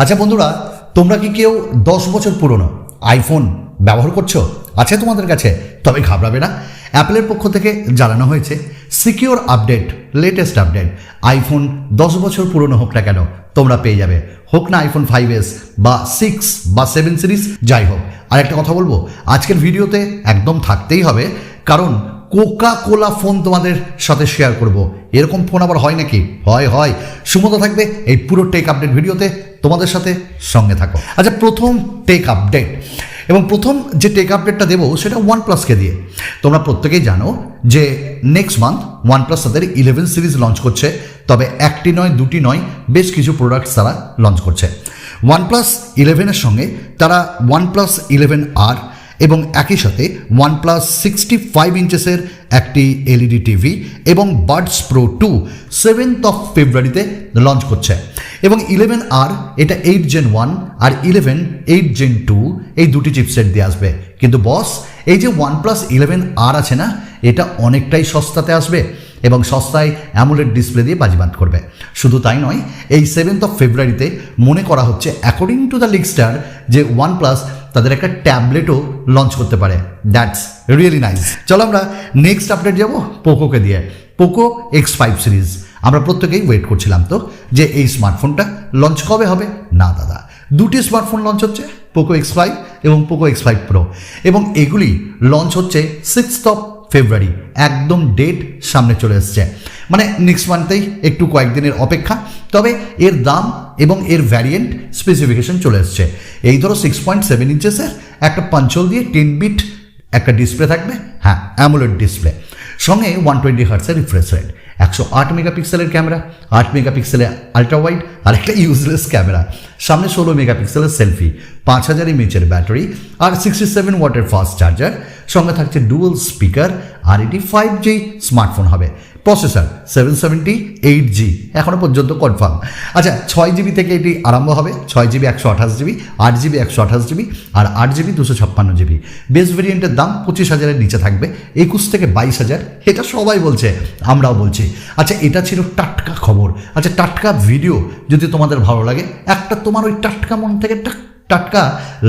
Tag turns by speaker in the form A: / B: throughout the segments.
A: আচ্ছা বন্ধুরা, তোমরা কি কেউ 10 বছর পুরনো আইফোন ব্যবহার করছো? আছে তোমাদের কাছে? তবে ঘাবড়াবে না, অ্যাপলের পক্ষ থেকে জানানো হয়েছে secure update, latest update iPhone 10 বছর পুরনো হোক না কেন তোমরা পেয়ে যাবে, হোক না আইফোন 5s বা 6 বা 7 সিরিজ, যাই হোক। আর একটা কথা বলবো, আজকের ভিডিওতে একদম থাকতেই হবে, কারণ কোকাকোলা ফোন তোমাদের সাথে শেয়ার করব। এরকম ফোন আবার হয় নাকি? হয়। সুমত থাকবে এই পুরো টেক আপডেট ভিডিওতে, তোমাদের সাথে সঙ্গে থাকো। আচ্ছা, প্রথম টেক আপডেট এবং প্রথম যে টেক আপডেটটা দেবো সেটা ওয়ানপ্লাসকে দিয়ে। তোমরা প্রত্যেকেই জানো যে নেক্সট মান্থ ওয়ানপ্লাস তাদের 11 সিরিজ লঞ্চ করছে, তবে একটি নয় দুটি নয়, বেশ কিছু প্রোডাক্টস তারা লঞ্চ করছে। ওয়ানপ্লাস 11-এর সঙ্গে তারা ওয়ানপ্লাস 11R এবং একই সাথে OnePlus 65 ইঞ্চেসের একটি এলইডি টিভি এবং বাডস প্রো 2 7th of ফেব্রুয়ারিতে লঞ্চ করছে। এবং 11R এটা 8 Gen 1 আর 11 8 Gen 2 এই দুটি চিপসেট দিয়ে আসবে। কিন্তু বস, এই যে OnePlus 11R আছে না, এটা অনেকটাই সস্তাতে আসবে এবং সস্তায় অ্যামোলেড ডিসপ্লে দিয়ে বাজিবাদ করবে। শুধু তাই নয়, এই 7th of ফেব্রুয়ারিতে মনে করা হচ্ছে অ্যাকর্ডিং টু দ্য লিকস্টার যে OnePlus তাদের একটা ট্যাবলেটও লঞ্চ করতে পারে। That's really nice. চলো আমরা নেক্সট আপডেট যাবো পোকোকে দিয়ে। পোকো X5 সিরিজ আমরা প্রত্যেকেই ওয়েট করছিলাম তো যে এই স্মার্টফোনটা লঞ্চ কবে হবে। না দাদা, দুটি স্মার্টফোন লঞ্চ হচ্ছে, পোকো X5 এবং পোকো X5 Pro, এবং এগুলি লঞ্চ হচ্ছে 6th of ফেব্রুয়ারি। একদম ডেট সামনে চলে এসছে, মানে নেক্সট মান্থেই একটু কয়েকদিনের অপেক্ষা। তবে এর দাম এবং এর ভ্যারিয়েন্ট স্পেসিফিকেশন চলে এসছে। এই ধরো 6.7 ইঞ্চেসের একটা পাঞ্চল দিয়ে 10 বিট একটা ডিসপ্লে থাকবে, হ্যাঁ অ্যামোলেড ডিসপ্লে, সঙ্গে 120 হার্টসের রিফ্রেশ রেট, 108 মেগাপিক্সেলের ক্যামেরা, 8 মেগাপিক্সেলের আলট্রা ওয়াইড আর একটা ইউজলেস ক্যামেরা, সামনে 16 মেগাপিক্সেলের সেলফি, 5000 mAh ব্যাটারি আর 67 ওয়াটের ফাস্ট চার্জার, সঙ্গে থাকছে ডুয়াল স্পিকার আর এটি 5G স্মার্টফোন হবে। প্রসেসর 778G এখনো পর্যন্ত কনফার্ম। আচ্ছা, 6GB থেকে এটি আরম্ভ হবে, 6GB 128GB, 8GB 128GB আর 8GB 256GB। বেস ভেরিয়েন্টের দাম 25,000-এর নিচে থাকবে, 21 থেকে 22,000, এটা সবাই বলছে, আমরাও বলছি। আচ্ছা, এটা ছিল টাটকা খবর। আচ্ছা, টাটকা ভিডিও যদি তোমাদের ভালো লাগে, একটা তোমার ওই টাটকা মন থেকে টাটকা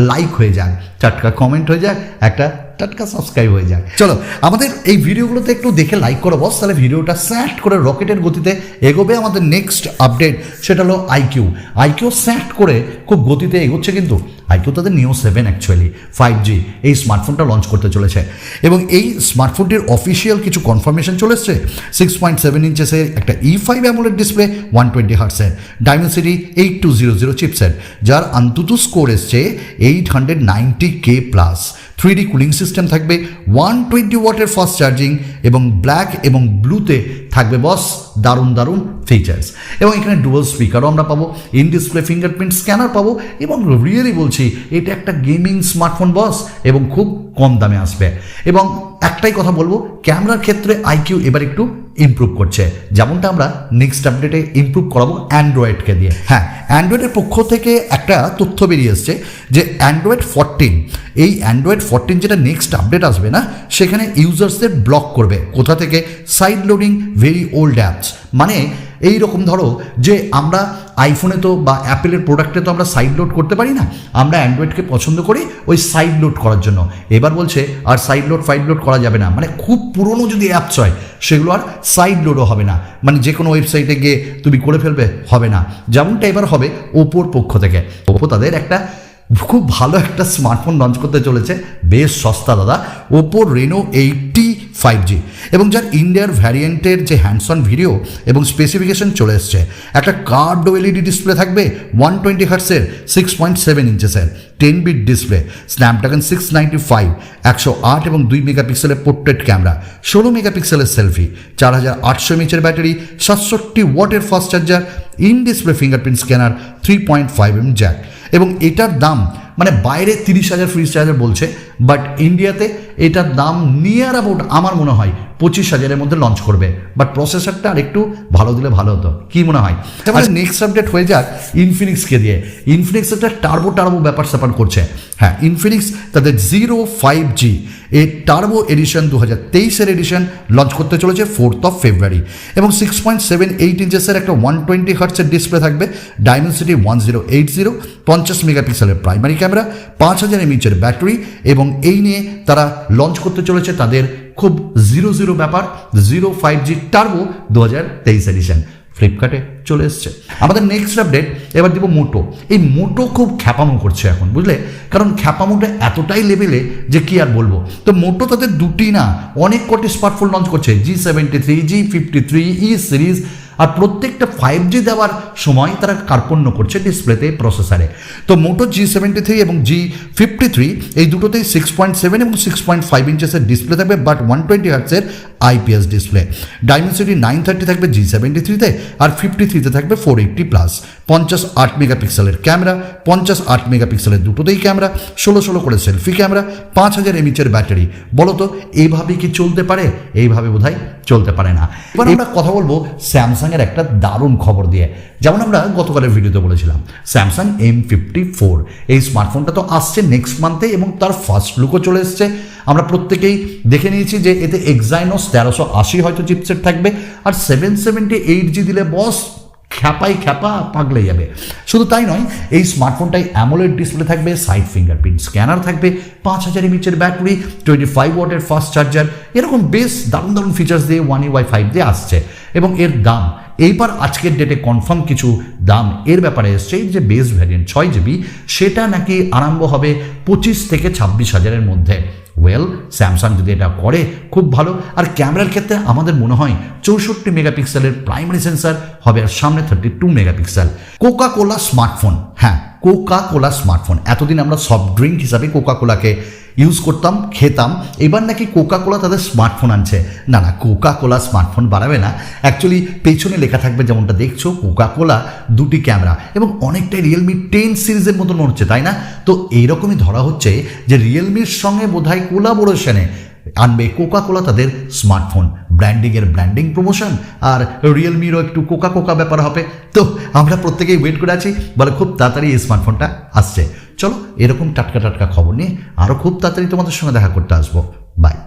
A: লাইক হয়ে যাক, টাটকা কমেন্ট হয়ে যাক, একটা টাটকা সাবস্ক্রাইব হয়ে যায়। চলো আমাদের এই ভিডিওগুলোতে একটু দেখে লাইক করো বস, তাহলে ভিডিওটা স্যাট করে রকেটের গতিতে এগোবে। আমাদের নেক্সট আপডেট সেটা হলো আইকিউ স্যাট করে খুব গতিতে এগোচ্ছে, কিন্তু আইকিউ তাদের নিও 7 অ্যাকচুয়ালি 5G এই স্মার্টফোনটা লঞ্চ করতে চলেছে এবং এই স্মার্টফোনটির অফিসিয়াল কিছু কনফার্মেশন চলে এসছে। 6.7 ইঞ্চেসের একটা E5 অ্যামোলেড ডিসপ্লে, 120 হার্টসের ডাইমেনসিটি 8200 চিপসেট, যার আন্তুতু স্কোর এসছে 890K plus. 3D cooling system থাকবে, 120 ওয়াটের ফাস্ট চার্জিং এবং ব্ল্যাক এবং ব্লুতে থাকবে বস দারুণ ফিচার্স। এবং এখানে ডুয়াল স্পিকারও আমরা পাবো, ইন ডিসপ্লে ফিঙ্গারপ্রিন্ট স্ক্যানার পাবো এবং রিয়েলি বলছি এটা একটা গেমিং স্মার্টফোন বস এবং খুব কম দামে আসবে। এবং একটাই কথা বলবো, ক্যামেরার ক্ষেত্রে আইকিউ এবার একটু ইমপ্রুভ করছে, যেমনটা আমরা নেক্সট আপডেটে ইমপ্রুভ করাবো অ্যান্ড্রয়েডকে দিয়ে। হ্যাঁ, অ্যান্ড্রয়েডের পক্ষ থেকে একটা তথ্য বেরিয়ে এসছে যে অ্যান্ড্রয়েড 14, এই অ্যান্ড্রয়েড 14 যেটা নেক্সট আপডেট আসবে না, সেখানে ইউজার্সদের ব্লক করবে। কোথা থেকে? Side loading very old apps. মানে এই রকম ধরো যে আমরা আইফোনে তো বা অ্যাপেলের প্রোডাক্টে তো আমরা সাইড লোড করতে পারি না, আমরা অ্যান্ড্রয়েডকে পছন্দ করি ওই সাইড লোড করার জন্য। এবার বলছে আর সাইড লোড করা যাবে না, মানে খুব পুরনো যদি অ্যাপস হয় সেগুলো আর সাইড লোডও হবে না, মানে যে কোনো ওয়েবসাইটে গিয়ে তুমি করে ফেলবে, হবে না। যেমনটা এবার হবে ওপোর পক্ষ থেকে। ওপো তাদের একটা খুব ভালো একটা স্মার্টফোন লঞ্চ করতে চলেছে, বেশ সস্তা দাদা, ওপো রেনো 80 5G, এবং যার ইন্ডিয়ার ভ্যারিয়েন্টের যে হ্যান্ডসন ভিডিও এবং স্পেসিফিকেশন চলে এসছে। একটা কার্ড এলইডি ডিসপ্লে থাকবে, 120 হার্টসের 6.7 ইঞ্চেসের 10 বিট ডিসপ্লে, স্ন্যাপড্রাগন 695, 108 এবং 2 মেগাপিক্সেলের পোর্ট্রেট ক্যামেরা, 16 মেগাপিক্সেলের সেলফি, 4800 mAh ব্যাটারি, 67 ওয়াটের fast charger, in display fingerprint scanner, 3.5mm Jack. এবং এটার দাম মানে বাইরে 30,000 ফ্রি চার্জার বলছে, বাট ইন্ডিয়াতে এটার দাম নিয়ার অ্যাবাউট আমার মনে হয় 25,000-এর মধ্যে লঞ্চ করবে, বাট প্রসেসরটা আর একটু ভালো দিলে ভালো হতো, কি মনে হয়? নেক্সট আপডেট হয়ে যাক ইনফিনিক্সকে দিয়ে। ইনফিনিক্স একটা টার্বো ব্যাপার স্যাপার করছে। হ্যাঁ, ইনফিনিক্স তাদের 05G এই টার্বো এডিশন 2023-এর এডিশন লঞ্চ করতে চলেছে 4th of February, এবং 6.78 ইঞ্চেসের একটা 120 হার্টসের ডিসপ্লে থাকবে, ডাইমেনসিটি 1080, 50 মেগাপিক্সেলের প্রাইমারি ক্যামেরা, 5000 mAh ব্যাটারি, এবং এই নিয়ে তারা লঞ্চ করতে চলেছে তাদের খুব 00 ব্যাপার 05G টার্বো 2023 এডিশন। ফ্লিপকার্টে চলে এসছে। আমাদের নেক্সট আপডেট এবার দিব মোটো। এই মোটো খুব খ্যাপামো করছে এখন, বুঝলে, কারণ খ্যাপামোটা এতটাই লেভেলে যে কি আর বলবো। তো মোটো তাদের দুটি না অনেক কটি স্মার্টফোন লঞ্চ করছে, G73, G53, E সিরিজ, আর প্রত্যেকটা 5G দেওয়ার সময় তারা কার্পণ্য করছে ডিসপ্লেতে, প্রসেসরে। তো মোটো G73 এবং G53 এই দুটোতেই 6.7 এবং 6.5 ইঞ্চেসের ডিসপ্লে থাকবে, বাট 120 হার্টসের IPS ডিসপ্লে। ডাইমেনসিটি 930 থাকবে G73-তে, আর 53-তে থাকবে 480+। 58 মেগাপিক্সেলের ক্যামেরা, 58 মেগাপিক্সেলের দুটোতেই ক্যামেরা, 16 করে সেলফি ক্যামেরা, 5000 mAh ব্যাটারি। বলো তো এইভাবে কি চলতে পারে? এইভাবে বোধহয় চলতে পারে না। এবার আমরা কথা বলবো স্যামসাংয়ের একটা দারুণ খবর দিয়ে। যেমন আমরা গতকালের ভিডিওতে বলেছিলাম, স্যামসাং M54 এই স্মার্টফোনটা তো আসছে নেক্সট মান্থে, এবং তার ফার্স্ট লুকও চলে এসছে। আমরা প্রত্যেকেই দেখে নিয়েছি যে এতে Exynos 1380 হয়তো চিপসেট থাকবে, আর 778G দিলে বস খ্যাপা পাগলে যাবে। শুধু তাই নয়, এই স্মার্টফোনটাই অ্যামোলেড ডিসপ্লে থাকবে, সাইড ফিঙ্গারপ্রিন্ট স্ক্যানার থাকবে, 5000 mAh ব্যাটারি, 25 ওয়াটের ফাস্ট চার্জার, এরকম বেশ দারুণ ফিচার্স দিয়ে One UI 5 দিয়ে আসছে। এবং এর দাম এইবার আজকের ডেটে কনফার্ম কিছু দাম এর ব্যাপারে এসছে যে বেস ভ্যারিয়েন্ট 6GB সেটা নাকি আরম্ভ হবে 25 থেকে 26,000-এর মধ্যে। ওয়েল, স্যামসাং যদি এটা করে খুব ভালো। আর ক্যামেরার ক্ষেত্রে আমাদের মনে হয় 64 মেগাপিক্সেলের প্রাইমারি সেন্সার হবে, আর সামনে 32 মেগাপিক্সেল। কোকাকোলা স্মার্টফোন, হ্যাঁ কোকাকোলা স্মার্টফোন। এতদিন আমরা সফট ড্রিঙ্ক হিসাবে কোকাকোলাকে ইউজ করতাম, খেতাম। এবার নাকি কোকাকোলা তাদের স্মার্টফোন আনছে। না, কোকাকোলা স্মার্টফোন বাড়াবে না। অ্যাকচুয়ালি পেছনে লেখা থাকবে যেমনটা দেখছো, কোকাকোলা, দুটি ক্যামেরা, এবং অনেকটাই রিয়েলমি 10 সিরিজের মতো নড়ছে, তাই না? তো এইরকমই ধরা হচ্ছে যে রিয়েলমির সঙ্গে বোধহয় কোলাবোরেশনে আনবে কোকাকোলা তাদের স্মার্টফোন। ব্র্যান্ডিং প্রমোশন, আর রিয়েলমিরও একটু কোকা ব্যাপার হবে। তো আমরা প্রত্যেকেই ওয়েট করে আছি, বলে খুব তাড়াতাড়ি এই স্মার্টফোনটা আসছে। চলো এরকম টাটকা খবর নিয়ে আরও খুব তাড়াতাড়ি তোমাদের সঙ্গে দেখা করতে আসবো। বাই।